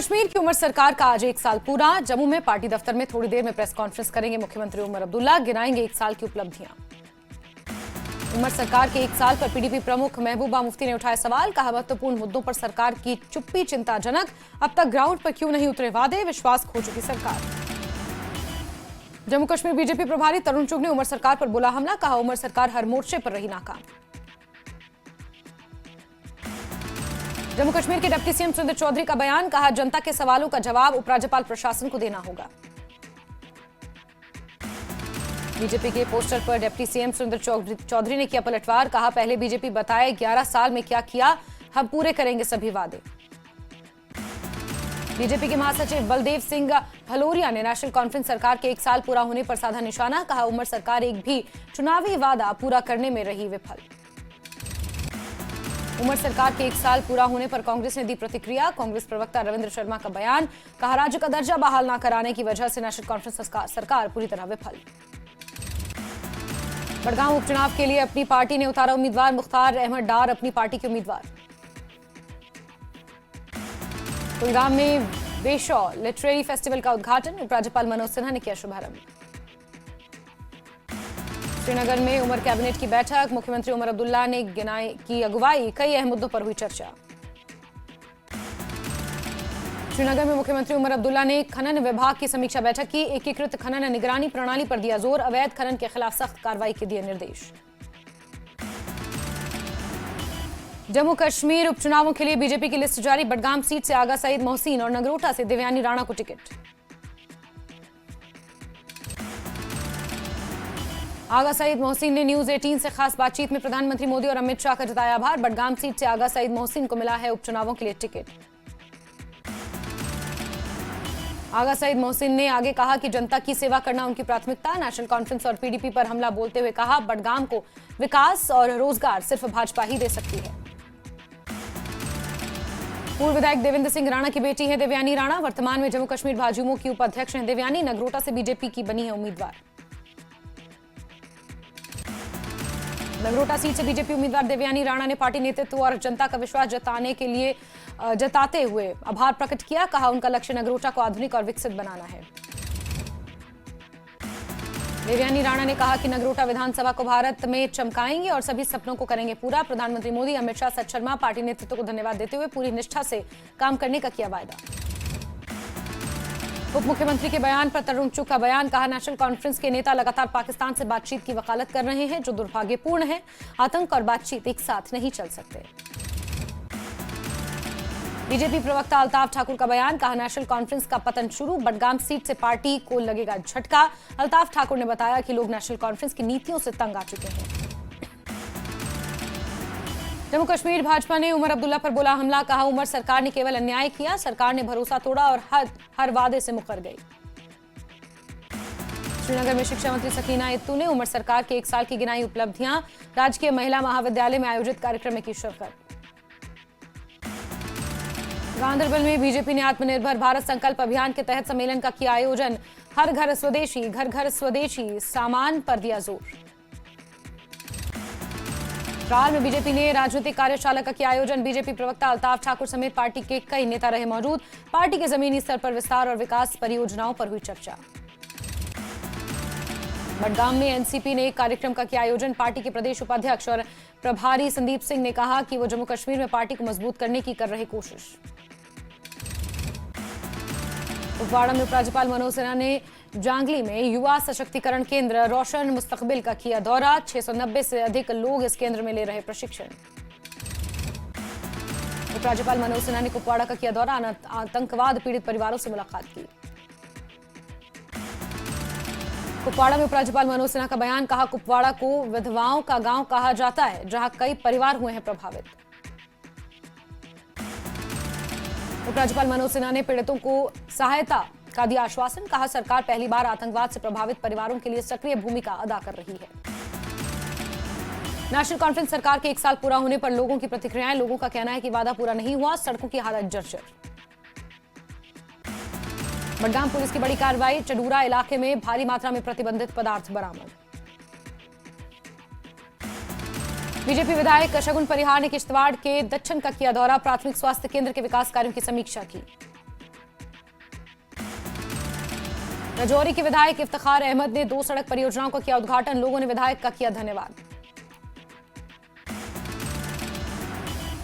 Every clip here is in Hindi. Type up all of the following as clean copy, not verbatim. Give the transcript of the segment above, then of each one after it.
कश्मीर की उमर सरकार का आज 1 साल पूरा। जम्मू में पार्टी दफ्तर में थोड़ी देर में प्रेस कॉन्फ्रेंस करेंगे मुख्यमंत्री उमर अब्दुल्ला, गिनाएंगे 1 साल की उपलब्धियां। उमर सरकार के 1 साल पर पीडीपी प्रमुख महबूबा मुफ्ती ने उठाया सवाल, कहा महत्वपूर्ण मुद्दों पर सरकार की चुप्पी चिंताजनक, अब तक ग्राउंड पर क्यों नहीं उतरे वादे, विश्वास खो चुकी सरकार। जम्मू कश्मीर बीजेपी प्रभारी तरुण चुग ने उमर सरकार पर बोला हमला, कहा उमर सरकार हर मोर्चे पर रही नाकाम। जम्मू कश्मीर के डिप्टी सीएम सुरेंद्र चौधरी का बयान, कहा जनता के सवालों का जवाब उपराज्यपाल प्रशासन को देना होगा। बीजेपी के पोस्टर पर डिप्टी सीएम सुरेंद्र चौधरी ने किया पलटवार, कहा पहले बीजेपी बताए 11 साल में क्या किया, हम पूरे करेंगे सभी वादे। बीजेपी के महासचिव बलदेव सिंह भलोरिया ने नेशनल कॉन्फ्रेंस सरकार के 1 साल पूरा होने पर साधा निशाना, कहा उमर सरकार एक भी चुनावी वादा पूरा करने में रही विफल। उमर सरकार के 1 साल पूरा होने पर कांग्रेस ने दी प्रतिक्रिया, कांग्रेस प्रवक्ता रविंद्र शर्मा का बयान, कहा राज्य का दर्जा बहाल न कराने की वजह से नेशनल कॉन्फ्रेंस सरकार पूरी तरह विफल। बड़गांव उपचुनाव के लिए अपनी पार्टी ने उतारा उम्मीदवार, मुख्तार अहमद डार अपनी पार्टी के उम्मीदवार। कुलगाम में बेशौ लिटरेरी फेस्टिवल का उद्घाटन, उपराज्यपाल मनोज सिन्हा ने किया शुभारंभ। श्रीनगर में उमर कैबिनेट की बैठक, मुख्यमंत्री उमर अब्दुल्ला ने की अगुवाई, कई अहम मुद्दों पर हुई चर्चा। श्रीनगर में मुख्यमंत्री उमर अब्दुल्ला ने खनन विभाग की समीक्षा बैठक की, एकीकृत खनन निगरानी प्रणाली पर दिया जोर, अवैध खनन के खिलाफ सख्त कार्रवाई के दिए निर्देश। जम्मू कश्मीर उपचुनावों के लिए बीजेपी की लिस्ट जारी, बडगाम सीट से आगा सईद मोहसिन और नगरोटा से देवयानी राणा को टिकट। आगा सईद मोहसिन ने न्यूज 18 से खास बातचीत में प्रधानमंत्री मोदी और अमित शाह का जताया आभार, बडगाम सीट से आगा सईद मोहसिन को मिला है उपचुनावों के लिए टिकट। आगा सईद मोहसिन ने आगे कहा कि जनता की सेवा करना उनकी प्राथमिकता, नेशनल कॉन्फ्रेंस और पीडीपी पर हमला बोलते हुए कहा बडगाम को विकास और रोजगार सिर्फ भाजपा ही दे सकती है। पूर्व विधायक देवेंद्र सिंह राणा की बेटी है देवयानी राणा, वर्तमान में जम्मू कश्मीर भाजयुमो की उपाध्यक्ष हैं देवयानी, नगरोटा से बीजेपी की बनी है उम्मीदवार। नगरोटा सीट से बीजेपी उम्मीदवार देवयानी राणा ने पार्टी नेतृत्व और जनता का विश्वास जताते हुए आभार प्रकट किया, कहा उनका लक्ष्य नगरोटा को आधुनिक और विकसित बनाना है। देवयानी राणा ने कहा कि नगरोटा विधानसभा को भारत में चमकाएंगे और सभी सपनों को करेंगे पूरा। प्रधानमंत्री मोदी, अमित शाह, सच शर्मा पार्टी नेतृत्व को धन्यवाद देते हुए पूरी निष्ठा से काम करने का किया वायदा। उप मुख्यमंत्री के बयान पर तरुण चुग का बयान, कहा नेशनल कॉन्फ्रेंस के नेता लगातार पाकिस्तान से बातचीत की वकालत कर रहे हैं, जो दुर्भाग्यपूर्ण है। आतंक और बातचीत एक साथ नहीं चल सकते। बीजेपी प्रवक्ता अल्ताफ ठाकुर का बयान, कहा नेशनल कॉन्फ्रेंस का पतन शुरू, बडगाम सीट से पार्टी को लगेगा झटका। अल्ताफ ठाकुर ने बताया कि लोग नेशनल कॉन्फ्रेंस की नीतियों से तंग आ चुके हैं। जम्मू कश्मीर भाजपा ने उमर अब्दुल्ला पर बोला हमला, कहा उमर सरकार ने केवल अन्याय किया, सरकार ने भरोसा तोड़ा और हर वादे से मुकर गई। श्रीनगर में शिक्षा मंत्री सकीना इत्तू ने उमर सरकार के 1 साल की गिनाई उपलब्धियां, राजकीय महिला महाविद्यालय में आयोजित कार्यक्रम में की शिरकत। गांधरबल में बीजेपी ने आत्मनिर्भर भारत संकल्प अभियान के तहत सम्मेलन का किया आयोजन, हर घर स्वदेशी सामान पर दिया जोर। राल में बीजेपी ने राजनीतिक कार्यशाला का किया आयोजन, बीजेपी प्रवक्ता अल्ताफ ठाकुर समेत पार्टी के कई नेता रहे मौजूद, पार्टी के जमीनी स्तर पर विस्तार और विकास परियोजनाओं पर हुई चर्चा। बडगाम में एनसीपी ने एक कार्यक्रम का किया आयोजन, पार्टी के प्रदेश उपाध्यक्ष और प्रभारी संदीप सिंह ने कहा कि वो जम्मू कश्मीर में पार्टी को मजबूत करने की कर रहे कोशिश। कुपवाड़ा में उपराज्यपाल मनोज सिन्हा ने जांगली में युवा सशक्तिकरण केंद्र रोशन मुस्तकबिल का किया दौरा, 690 से अधिक लोग इस केंद्र में ले रहे प्रशिक्षण। उपराज्यपाल मनोज सिन्हा ने कुपवाड़ा का किया दौरा, आतंकवाद पीड़ित परिवारों से मुलाकात की। कुपवाड़ा में उपराज्यपाल मनोज सिन्हा का बयान, कहा कुपवाड़ा को विधवाओं का गांव कहा जाता है, जहां कई परिवार हुए हैं प्रभावित। उपराज्यपाल मनोज सिन्हा ने पीड़ितों को सहायता का दिया आश्वासन, कहा सरकार पहली बार आतंकवाद से प्रभावित परिवारों के लिए सक्रिय भूमिका अदा कर रही है। नेशनल कॉन्फ्रेंस सरकार के 1 साल पूरा होने पर लोगों की प्रतिक्रियाएं, लोगों का कहना है कि वादा पूरा नहीं हुआ, सड़कों की हालत जर्जर। बडगाम पुलिस की बड़ी कार्रवाई, चडूरा इलाके में भारी मात्रा में प्रतिबंधित पदार्थ बरामद। बीजेपी विधायक शगुन परिहार ने किश्तवाड़ के दच्छन का किया दौरा, प्राथमिक स्वास्थ्य केंद्र के विकास कार्यों की समीक्षा की। राजौरी के विधायक इफ्तिखार अहमद ने 2 सड़क परियोजनाओं का किया उद्घाटन। लोगों ने विधायक का किया धन्यवाद।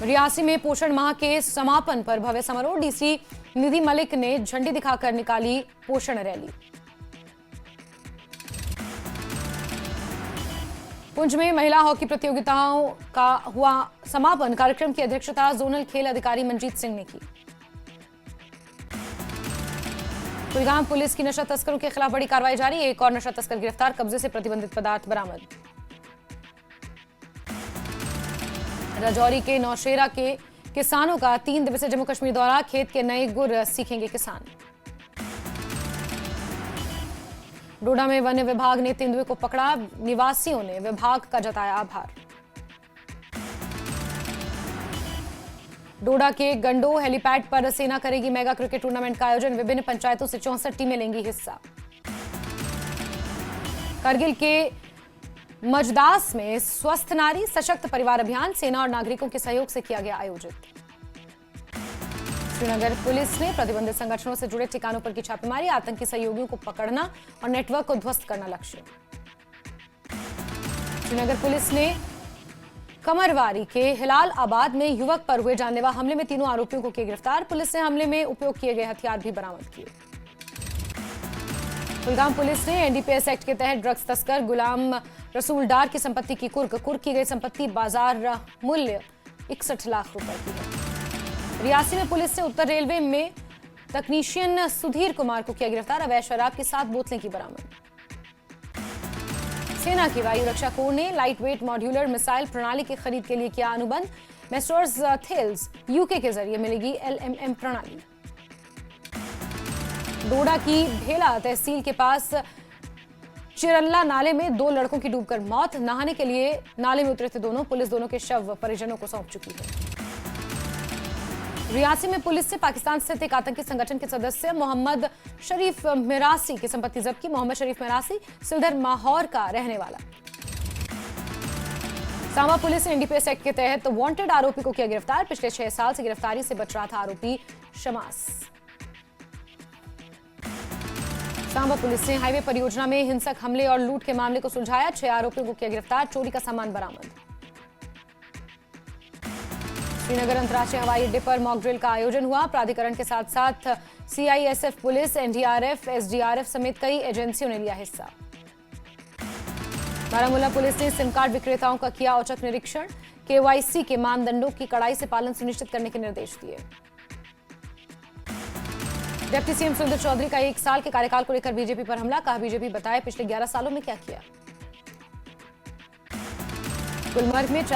रियासी में पोषण माह के समापन पर भव्य समारोह। डीसी निधि मलिक ने झंडी दिखाकर निकाली पोषण रैली। पुंछ में महिला हॉकी प्रतियोगिताओं का हुआ समापन। कार्यक्रम की अध्यक्षता जोनल खेल अधिकारी मंजीत सिंह ने की। कुलगाम पुलिस की नशा तस्करों के खिलाफ बड़ी कार्रवाई जारी। एक और नशा तस्कर गिरफ्तार, कब्जे से प्रतिबंधित पदार्थ बरामद। राजौरी के नौशेरा के किसानों का 3 दिवसीय जम्मू कश्मीर दौरा। खेत के नए गुर सीखेंगे किसान। डोडा में वन विभाग ने तेंदुए को पकड़ा। निवासियों ने विभाग का जताया आभार। डोडा के गंडो हेलीपैड पर सेना करेगी मेगा क्रिकेट टूर्नामेंट का आयोजन। विभिन्न पंचायतों से 64 टीमें लेंगी हिस्सा। करगिल के मजदास में स्वस्थ नारी सशक्त परिवार अभियान सेना और नागरिकों के सहयोग से किया गया आयोजित। श्रीनगर पुलिस ने प्रतिबंधित संगठनों से जुड़े ठिकानों पर की छापेमारी। आतंकी सहयोगियों को पकड़ना और नेटवर्क को ध्वस्त करना लक्ष्य। श्रीनगर पुलिस ने कमरवारी के हिलाल आबाद में युवक पर हुए जानलेवा हमले में 3 आरोपियों को किए गिरफ्तार। पुलिस ने हमले में उपयोग किए गए हथियार भी बरामद किए। कुलगाम पुलिस ने एनडीपीएस एक्ट के तहत ड्रग्स तस्कर गुलाम रसूल डार की संपत्ति की कुर्क की गई संपत्ति बाजार मूल्य 61 लाख रुपए की है। रियासी में पुलिस ने उत्तर रेलवे में तकनीशियन सुधीर कुमार को किया गिरफ्तार। अवैध शराब की 7 बोतलें की बरामद। सेना की वायु रक्षा कोर ने लाइट वेट मॉड्यूलर मिसाइल प्रणाली की खरीद के लिए किया अनुबंध। मेस्टर्स थेल्स यूके के जरिए मिलेगी LMM प्रणाली। डोडा की भेला तहसील के पास चिरल्ला नाले में 2 लड़कों की डूबकर मौत। नहाने के लिए नाले में उतरे थे दोनों। पुलिस दोनों के शव परिजनों को सौंप चुकी है। रियासी में पुलिस ने पाकिस्तान स्थित एक आतंकी संगठन के सदस्य मोहम्मद शरीफ मिरासी की संपत्ति जब्त की। मोहम्मद शरीफ मिरासी सिलधर माहौर का रहने वाला। सांबा पुलिस ने एनडीपीएस एक्ट के तहत वांटेड आरोपी को किया गिरफ्तार। पिछले 6 साल से गिरफ्तारी से बच रहा था आरोपी शमास। सांबा पुलिस ने हाईवे परियोजना में हिंसक हमले और लूट के मामले को सुलझाया। 6 आरोपियों को किया गिरफ्तार। चोरी का सामान बरामद। श्रीनगर अंतर्राष्ट्रीय हवाई अड्डे पर मॉक ड्रिल का आयोजन हुआ। प्राधिकरण के साथ साथ सीआईएसएफ पुलिस, एनडीआरएफ, एसडीआरएफ समेत कई एजेंसियों ने लिया हिस्सा। बारामूला पुलिस ने सिम कार्ड विक्रेताओं का किया औचक निरीक्षण। केवाईसी के मानदंडों की कड़ाई से पालन सुनिश्चित करने के निर्देश दिए। डिप्टी सीएम सुरेंद्र चौधरी का 1 साल के कार्यकाल को लेकर बीजेपी पर हमला। कहा बीजेपी बताए पिछले 11 सालों में क्या किया। गुलमर्ग में